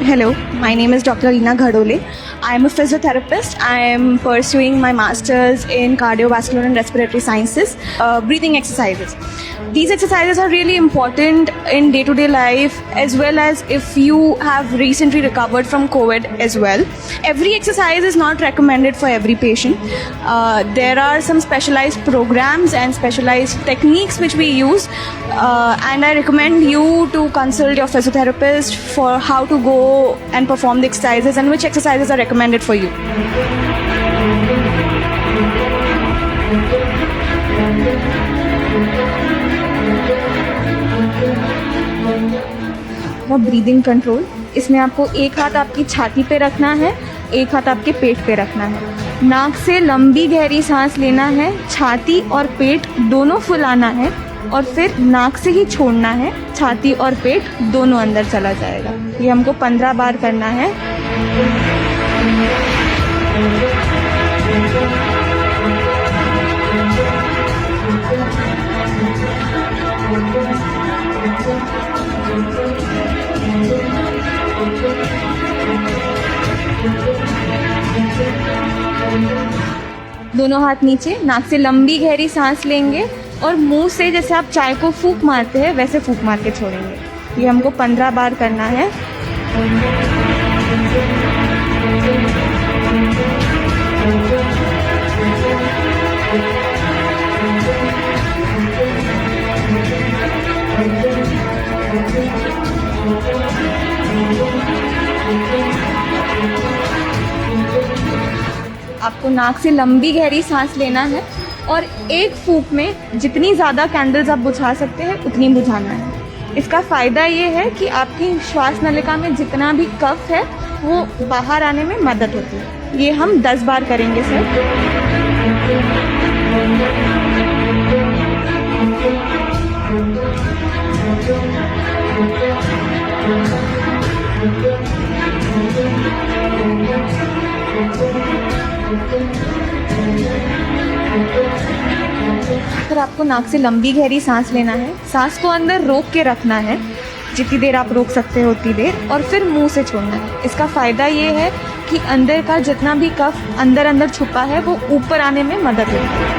Hello, my name is Dr. Reena Ghadole. I am a physiotherapist. I am pursuing my master's in cardiovascular and respiratory sciences, breathing exercises. These exercises are really important in day-to-day life, as well as if you have recently recovered from COVID as well. Every exercise is not recommended for every patient. There are some specialized programs and specialized techniques which we use, and I recommend you to consult your physiotherapist for how to go and perform the exercises and which exercises are recommended for you. वो breathing control, इसमें आपको एक हाथ आपकी छाती पे रखना है, एक हाथ आपके पेट पे रखना है। नाक से लंबी गहरी सांस लेना है, छाती और पेट दोनों फुलाना है और फिर नाक से ही छोड़ना है, छाती और पेट दोनों अंदर चला जाएगा। ये हमको 15 बार करना है। दोनों हाथ नीचे, नाक से लंबी गहरी सांस लेंगे और मुंह से जैसे आप चाय को फूंक मारते हैं वैसे फूंक मार के छोड़ेंगे। ये हमको 15 बार करना है। आपको नाक से लंबी गहरी सांस लेना है और एक फूंक में जितनी ज़्यादा कैंडल्स आप बुझा सकते हैं उतनी बुझाना है। इसका फ़ायदा ये है कि आपकी श्वास नलिका में जितना भी कफ है वो बाहर आने में मदद होती है। ये हम 10 बार करेंगे सर। फिर आपको नाक से लंबी गहरी सांस लेना है, सांस को अंदर रोक के रखना है, जितनी देर आप रोक सकते हो उतनी देर, और फिर मुंह से छोड़ना है। इसका फ़ायदा ये है कि अंदर का जितना भी कफ अंदर छुपा है वो ऊपर आने में मदद होती है।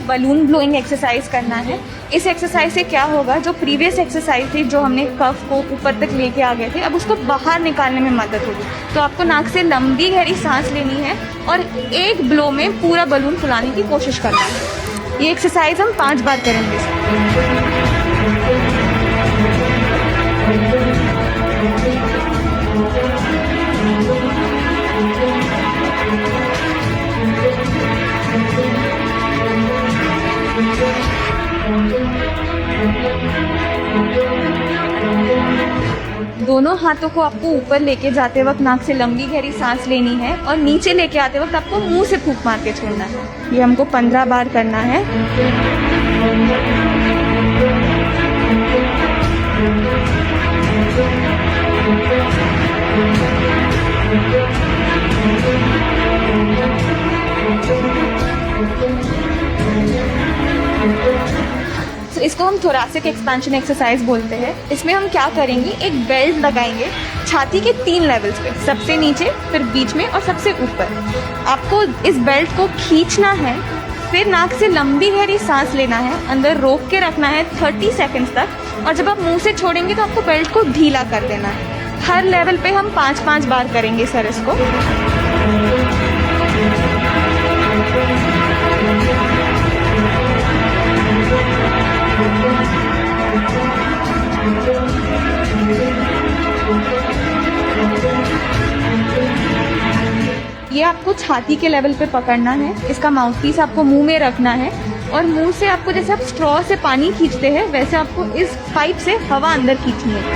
बलून ब्लोइंग एक्सरसाइज करना है। इस एक्सरसाइज से क्या होगा, जो प्रीवियस एक्सरसाइज थी जो हमने कफ को ऊपर तक लेके आ गए थे, अब उसको बाहर निकालने में मदद होगी। तो आपको नाक से लंबी गहरी सांस लेनी है और एक ब्लो में पूरा बलून फुलाने की कोशिश करना है। ये एक्सरसाइज हम 5 बार करेंगे। दोनों हाथों को आपको ऊपर लेके जाते वक्त नाक से लंबी गहरी सांस लेनी है और नीचे लेके आते वक्त आपको मुंह से फूंक मार के छोड़ना है। ये हमको 15 बार करना है। तो इसको हम थोरैसिक एक्सपेंशन एक्सरसाइज बोलते हैं। इसमें हम क्या करेंगे, एक बेल्ट लगाएंगे छाती के 3 लेवल्स पे, सबसे नीचे, फिर बीच में और सबसे ऊपर। आपको इस बेल्ट को खींचना है, फिर नाक से लंबी गहरी सांस लेना है, अंदर रोक के रखना है 30 सेकंड्स तक, और जब आप मुंह से छोड़ेंगे तो आपको बेल्ट को ढीला कर देना है। हर लेवल पे हम 5-5 बार करेंगे सर इसको। ये आपको छाती के लेवल पे पकड़ना है, इसका माउथपीस आपको मुंह में रखना है और मुंह से आपको जैसे आप स्ट्रॉ से पानी खींचते हैं वैसे आपको इस पाइप से हवा अंदर खींचनी है।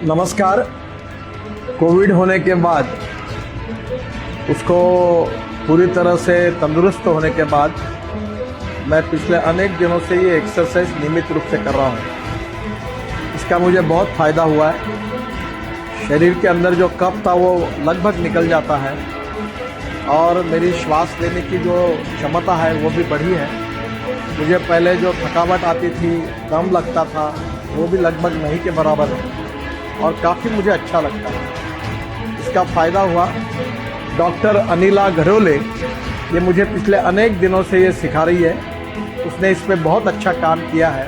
नमस्कार। कोविड होने के बाद उसको पूरी तरह से तंदुरुस्त होने के बाद मैं पिछले अनेक दिनों से ये एक्सरसाइज नियमित रूप से कर रहा हूँ। इसका मुझे बहुत फ़ायदा हुआ है। शरीर के अंदर जो कफ था वो लगभग निकल जाता है और मेरी श्वास लेने की जो क्षमता है वो भी बढ़ी है। मुझे पहले जो थकावट आती थी, दम लगता था, वो भी लगभग नहीं के बराबर है और काफ़ी मुझे अच्छा लगता है। इसका फ़ायदा हुआ। डॉक्टर अनिला घड़ोले ये मुझे पिछले अनेक दिनों से ये सिखा रही है। उसने इस पे बहुत अच्छा काम किया है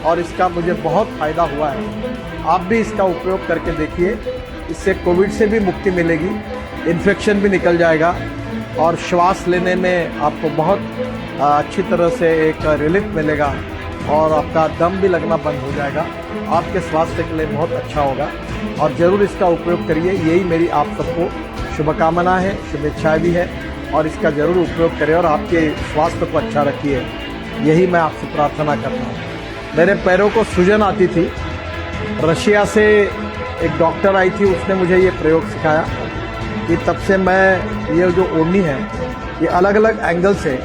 और इसका मुझे बहुत फ़ायदा हुआ है। आप भी इसका उपयोग करके देखिए। इससे कोविड से भी मुक्ति मिलेगी, इन्फेक्शन भी निकल जाएगा और श्वास लेने में आपको बहुत अच्छी तरह से एक रिलीफ मिलेगा और आपका दम भी लगना बंद हो जाएगा। आपके स्वास्थ्य के लिए बहुत अच्छा होगा और ज़रूर इसका उपयोग करिए। यही मेरी आप सबको शुभकामना है, शुभेच्छाएँ भी है और इसका ज़रूर उपयोग करें और आपके स्वास्थ्य को अच्छा रखिए। यही मैं आपसे प्रार्थना करता हूँ। मेरे पैरों को सूजन आती थी। रशिया से एक डॉक्टर आई थी, उसने मुझे ये प्रयोग सिखाया कि तब से मैं ये जो ओढ़नी है ये अलग अलग एंगल से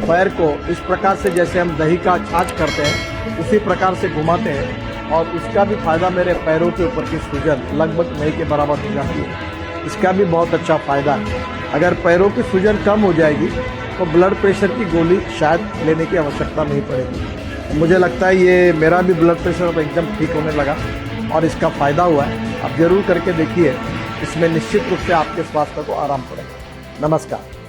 पैर को इस प्रकार से जैसे हम दही का छाछ करते हैं उसी प्रकार से घुमाते हैं और उसका भी फ़ायदा मेरे पैरों के ऊपर की सूजन लगभग नहीं के बराबर हो जाती है। इसका भी बहुत अच्छा फ़ायदा है। अगर पैरों की सूजन कम हो जाएगी तो ब्लड प्रेशर की गोली शायद लेने की आवश्यकता नहीं पड़ेगी। मुझे लगता है ये मेरा भी ब्लड प्रेशर अब एकदम ठीक होने लगा और इसका फ़ायदा हुआ है। आप ज़रूर करके देखिए, इसमें निश्चित रूप से आपके स्वास्थ्य को आराम पड़ेगा। नमस्कार।